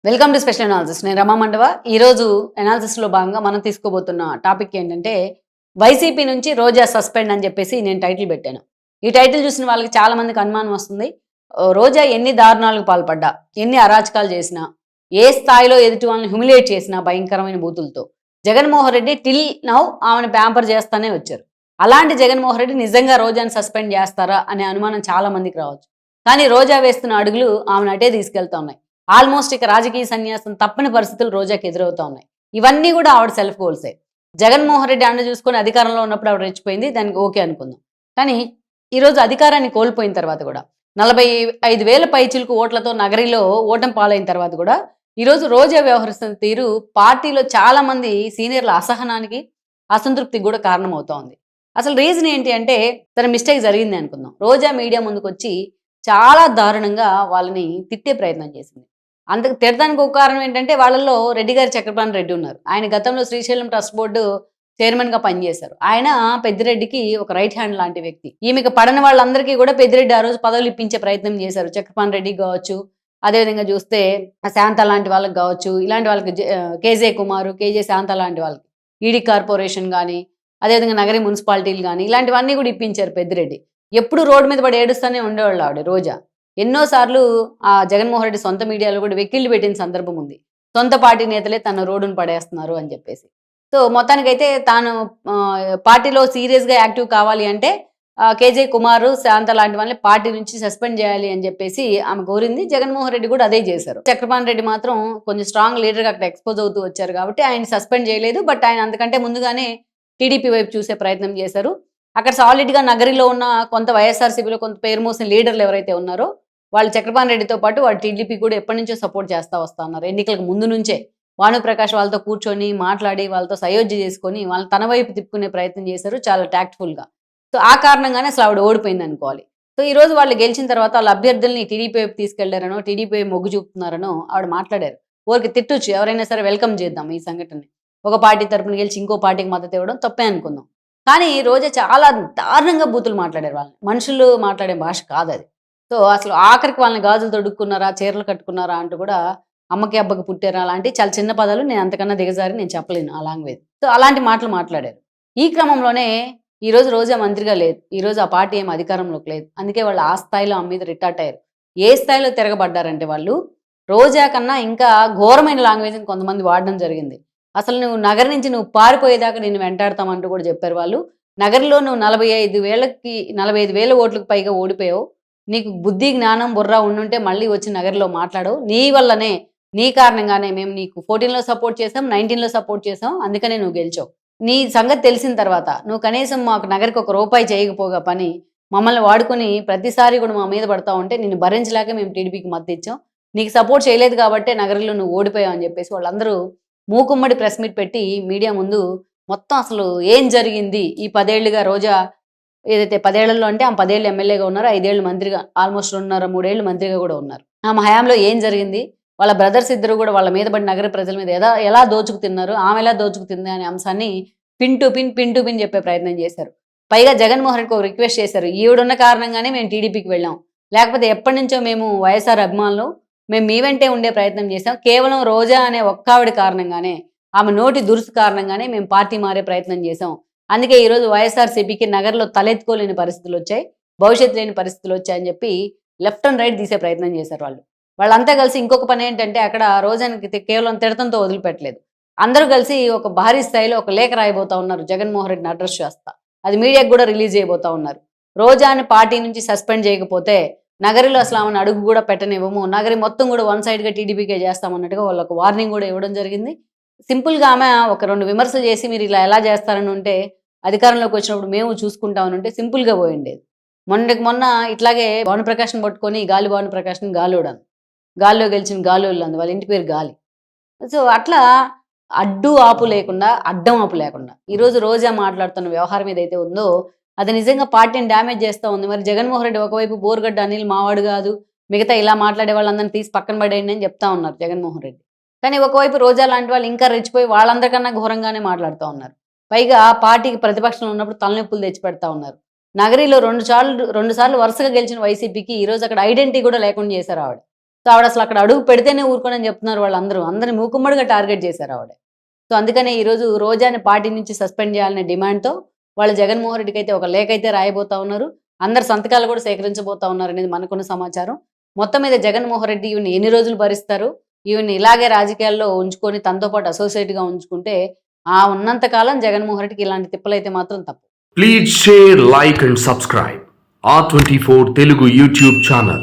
Welcome to special analysis. నేను రమా మండవ. ఈరోజు అనాలిసిస్లో భాగంగా మనం తీసుకోబోతున్న టాపిక్ ఏంటంటే వైసీపీ నుంచి రోజా సస్పెండ్ అని చెప్పేసి నేను టైటిల్ పెట్టాను. ఈ టైటిల్ చూసిన వాళ్ళకి చాలా మందికి అనుమానం వస్తుంది. రోజా ఎన్ని దారుణాలకు పాల్పడ్డా, ఎన్ని అరాచకాలు చేసినా, ఏ స్థాయిలో ఎదుటి వాళ్ళని హ్యూమిలేట్ చేసినా భయంకరమైన బూతులతో జగన్మోహన్ రెడ్డి టిల్ నౌ ఆమెను ప్యాంపర్ చేస్తానే వచ్చారు. అలాంటి జగన్మోహన్ రెడ్డి నిజంగా రోజాని సస్పెండ్ చేస్తారా అనే అనుమానం చాలా మందికి రావచ్చు. కానీ రోజా వేస్తున్న అడుగులు ఆమెను అటే తీసుకెళ్తా ఉన్నాయి. ఆల్మోస్ట్ ఇక రాజకీయ సన్యాసం తప్పని పరిస్థితులు రోజాకి ఎదురవుతా ఉన్నాయి. ఇవన్నీ కూడా ఆవిడ సెల్ఫ్ గోల్సే. జగన్మోహన్ రెడ్డి అండ చూసుకొని అధికారంలో ఉన్నప్పుడు ఆవిడ రెచ్చిపోయింది, దానికి ఓకే అనుకుందాం. కానీ ఈరోజు అధికారాన్ని కోల్పోయిన తర్వాత కూడా 45,000 పైచిలకు ఓట్లతో నగరిలో ఓటమి పాలైన తర్వాత కూడా ఈరోజు రోజా వ్యవహరిస్తున్న తీరు పార్టీలో చాలా మంది సీనియర్ల అసహనానికి, అసంతృప్తికి కూడా కారణమవుతా ఉంది. అసలు రీజన్ ఏంటి అంటే తన మిస్టేక్ జరిగింది అనుకుందాం. రోజా మీడియా ముందుకు వచ్చి చాలా దారుణంగా వాళ్ళని తిట్టే ప్రయత్నం చేసింది. అందుకు తిడతానికి ఒక కారణం ఏంటంటే వాళ్ళల్లో రెడ్డి గారు చక్రపాణి రెడ్డి ఉన్నారు. ఆయన గతంలో శ్రీశైలం ట్రస్ట్ బోర్డు చైర్మన్గా పనిచేశారు. ఆయన పెద్దిరెడ్డికి ఒక రైట్ హ్యాండ్ లాంటి వ్యక్తి. ఈమెకు పడని వాళ్ళందరికీ కూడా పెద్దిరెడ్డి ఆ రోజు పదవులు ఇప్పించే ప్రయత్నం చేశారు. చక్రపాణి రెడ్డికి కావచ్చు, అదేవిధంగా చూస్తే శాంత లాంటి వాళ్ళకి కావచ్చు, ఇలాంటి వాళ్ళకి కేజే కుమారు, కేజే శాంత లాంటి వాళ్ళకి ఈడీ కార్పొరేషన్ కానీ, అదేవిధంగా నగరి మున్సిపాలిటీలు కానీ ఇలాంటివన్నీ కూడా ఇప్పించారు పెద్దిరెడ్డి. ఎప్పుడు రోడ్డు మీద పడి ఏడుస్తూనే ఉండేవాళ్ళు ఆవిడ రోజా. ఎన్నోసార్లు ఆ జగన్మోహన్ రెడ్డి సొంత మీడియాలో కూడా వెకిళ్ళు పెట్టిన సందర్భం ఉంది. సొంత పార్టీ నేతలే తన రోడ్డును పడేస్తున్నారు అని చెప్పేసి. సో మొత్తానికైతే తాను పార్టీలో సీరియస్గా యాక్టివ్ కావాలి అంటే కేజే కుమారు, శాంత లాంటి వాళ్ళని పార్టీ నుంచి సస్పెండ్ చేయాలి అని చెప్పేసి ఆమె కోరింది. జగన్మోహన్ రెడ్డి కూడా అదే చేశారు. చక్రపాణి రెడ్డి మాత్రం కొంచెం స్ట్రాంగ్ లీడర్గా అక్కడ ఎక్స్పోజ్ అవుతూ వచ్చారు కాబట్టి ఆయన సస్పెండ్ చేయలేదు. బట్ ఆయన అంతకంటే ముందుగానే టీడీపీ వైపు చూసే ప్రయత్నం చేశారు. అక్కడ సాలిడ్గా నగరిలో ఉన్న కొంత వైఎస్ఆర్సీపీలో కొంత పేరు మోసిన లీడర్లు ఎవరైతే ఉన్నారో వాళ్ళు చక్రపాణి రెడ్డితో పాటు వాళ్ళు టీడీపీ కూడా ఎప్పటి నుంచో సపోర్ట్ చేస్తూ వస్తా ఉన్నారు. ఎన్నికలకు ముందు నుంచే భానుప్రకాష్ వాళ్ళతో కూర్చొని మాట్లాడి వాళ్ళతో సయోధ్య చేసుకొని వాళ్ళని తన వైపు తిప్పుకునే ప్రయత్నం చేశారు చాలా టాక్ట్ఫుల్గా. సో ఆ కారణంగానే అసలు ఆవిడ ఓడిపోయింది అనుకోవాలి. సో ఈ రోజు వాళ్ళు గెలిచిన తర్వాత వాళ్ళ అభ్యర్థుల్ని టీడీపీ వైపు తీసుకెళ్లారనో, టీడీపీ మొగ్గు చూపుతున్నారనో ఆవిడ మాట్లాడారు. ఊరికి తిట్టొచ్చు, ఎవరైనా సరే వెల్కమ్ చేద్దాం ఈ సంఘటనని. ఒక పార్టీ తరపున గెలిచి ఇంకో పార్టీకి మద్దతు ఇవ్వడం తప్పే అనుకుందాం. కానీ రోజా చాలా దారుణంగా బూతులు మాట్లాడారు. వాళ్ళని మనుషులు మాట్లాడే భాష కాదు అది. సో అసలు ఆఖరికి వాళ్ళని గాజులు తొడుక్కున్నారా, చీరలు కట్టుకున్నారా అంటూ కూడా అమ్మకి అబ్బకి పుట్టారా అలాంటి చాలా చిన్న పదాలు, నేను అంతకన్నా దిగజారి నేను చెప్పలేను ఆ లాంగ్వేజ్. సో అలాంటి మాటలు మాట్లాడారు. ఈ క్రమంలోనే ఈరోజు రోజా మంత్రిగా లేదు. ఈరోజు ఆ పార్టీ ఏం అధికారంలోకి లేదు. అందుకే వాళ్ళు ఆ స్థాయిలో ఆమె మీద రిటార్ట్ అయ్యారు. ఏ స్థాయిలో తిరగబడ్డారంటే వాళ్ళు రోజా కన్నా ఇంకా ఘోరమైన లాంగ్వేజ్ని కొంతమంది వాడడం జరిగింది. అసలు నువ్వు నగరం నుంచి నువ్వు పారిపోయేదాకా నిన్ను వెంటాడతామంటూ కూడా చెప్పారు వాళ్ళు. నగరంలో నువ్వు 45,000 ఓట్లకు పైగా ఓడిపోయావు. నీకు బుద్ధి, జ్ఞానం, బుర్ర ఉండుంటే మళ్ళీ వచ్చి నగరంలో మాట్లాడవు. నీ వల్లనే, నీ కారణంగానే మేము నీకు 14లో సపోర్ట్ చేసాం, 19లో సపోర్ట్ చేసాం. అందుకనే నువ్వు గెలిచావు. నీ సంగతి తెలిసిన తర్వాత నువ్వు కనీసం మాకు నగరికి ఒక రూపాయి చేయకపోగా పని మమ్మల్ని వాడుకొని ప్రతిసారి కూడా మా మీద పడతా ఉంటే నిన్ను భరించలేక మేము టీడీపీకి మద్దతు ఇచ్చాం. నీకు సపోర్ట్ చేయలేదు కాబట్టే నగరంలో నువ్వు ఓడిపోయావు అని చెప్పేసి వాళ్ళందరూ మూకుమ్మడి ప్రెస్ మీట్ పెట్టి మీడియా ముందు మొత్తం అసలు ఏం జరిగింది ఈ 10 ఏళ్లుగా రోజా ఏదైతే 10 ఏళ్లలో అంటే ఆమె 10 ఏళ్ళు ఎమ్మెల్యేగా ఉన్నారు, 5 ఏళ్ళు మంత్రిగా, ఆల్మోస్ట్ 2.5, 3 ఏళ్ళు మంత్రిగా కూడా ఉన్నారు. ఆమె హయాంలో ఏం జరిగింది, వాళ్ళ బ్రదర్స్ ఇద్దరు కూడా వాళ్ళ మీద పడి నగర ప్రజల మీద ఎలా దోచుకు తిన్నారు, ఆమె ఎలా దోచుకు తింది అనే అంశాన్ని పిన్ టు పిన్ చెప్పే ప్రయత్నం చేశారు. పైగా జగన్మోహన్ రెడ్డికి ఒక రిక్వెస్ట్ చేశారు, ఈవిడున్న కారణంగానే మేము టీడీపీకి వెళ్ళాం, లేకపోతే ఎప్పటి నుంచో మేము వైఎస్ఆర్ అభిమానులు, మేము మీ వెంటే ఉండే ప్రయత్నం చేశాం, కేవలం రోజా అనే ఒక్కావిడ కారణంగానే, ఆమె నోటి దురుసు కారణంగానే మేము పార్టీ మారే ప్రయత్నం చేశాం. అందుకే ఈరోజు వైఎస్ఆర్సీపీకి నగర్లో తలెత్తుకోలేని పరిస్థితులు వచ్చాయి, భవిష్యత్తు లేని పరిస్థితులు వచ్చాయని చెప్పి లెఫ్ట్ అండ్ రైట్ తీసే ప్రయత్నం చేశారు వాళ్ళు. వాళ్ళంతా కలిసి ఇంకొక పని ఏంటంటే అక్కడ రోజానికి కేవలం తిడతంతో వదిలిపెట్టలేదు. అందరూ కలిసి ఒక భారీ స్థాయిలో ఒక లేఖ రాయబోతా ఉన్నారు జగన్మోహన్ రెడ్డిని అడ్రస్ చేస్తా. అది మీడియాకు కూడా రిలీజ్ చేయబోతా ఉన్నారు. రోజాని పార్టీ నుంచి సస్పెండ్ చేయకపోతే నగరిలో అసలు ఆమెను అడుగు కూడా పెట్టనివ్వము, నగరి మొత్తం కూడా వన్ సైడ్గా టీడీపీకే చేస్తామన్నట్టుగా వాళ్ళకు వార్నింగ్ కూడా ఇవ్వడం జరిగింది. సింపుల్గా ఆమె ఒక 2 విమర్శలు చేసి మీరు ఇలా ఎలా చేస్తారని ఉంటే అధికారంలోకి వచ్చినప్పుడు మేము చూసుకుంటామని ఉంటే సింపుల్గా పోయిండేది. మొన్న ఇట్లాగే భానుప్రకాష్ని పట్టుకొని గాలి భానుప్రకాష్ని గాలోడాను, గాల్లో గెలిచిన గాలోళ్ళు అంది, వాళ్ళ ఇంటి పేరు గాలి. సో అట్లా అడ్డు ఆపు లేకుండా, అడ్డం ఆపు లేకుండా ఈరోజు రోజా మాట్లాడుతున్న వ్యవహారం ఏదైతే ఉందో అది నిజంగా పార్టీని డ్యామేజ్ చేస్తూ ఉంది. మరి జగన్మోహన్ రెడ్డి ఒకవైపు బోరుగడ్డ అనిల్ మావాడు కాదు, మిగతా ఇలా మాట్లాడే వాళ్ళందరినీ తీసి పక్కన పడేయండి అని చెప్తా ఉన్నారు జగన్మోహన్ రెడ్డి. కానీ ఒకవైపు రోజా లాంటి వాళ్ళు ఇంకా రెచ్చిపోయి వాళ్ళందరికన్నా ఘోరంగానే మాట్లాడుతూ ఉన్నారు. పైగా పార్టీకి ప్రతిపక్షంలో ఉన్నప్పుడు తలనొప్పులు తెచ్చిపెడతా ఉన్నారు. నగరిలో 2 సార్లు వరుసగా గెలిచిన వైసీపీకి ఈరోజు అక్కడ ఐడెంటిటీ కూడా లేకుండా చేశారు ఆవిడ. సో ఆవిడ అసలు అక్కడ అడుగు పెడితేనే ఊరుకోనని చెప్తున్నారు వాళ్ళందరూ. అందరిని మూకుమ్మడిగా టార్గెట్ చేశారు ఆవిడ. సో అందుకనే ఈరోజు రోజాని పార్టీ నుంచి సస్పెండ్ చేయాలనే డిమాండ్‌తో వాళ్ళు జగన్మోహన్ రెడ్డికి అయితే ఒక లేఖ అయితే రాయబోతా ఉన్నారు. అందరి సంతకాలు కూడా సేకరించబోతా ఉన్నారనేది మనకున్న సమాచారం. మొత్తం మీద జగన్మోహన్ రెడ్డి ఈవిడ్ని ఎన్ని రోజులు భరిస్తారు? ఈవిడ్ని ఇలాగే రాజకీయాల్లో ఉంచుకొని తనతో పాటు అసోసియేట్‌గా ఉంచుకుంటే ఉన్నంత కాలం జగన్మోహన్ రెడ్డికి ఇలాంటి తిప్పలైతే మాత్రం తప్పవు. Please share, like and subscribe R24 Telugu YouTube channel.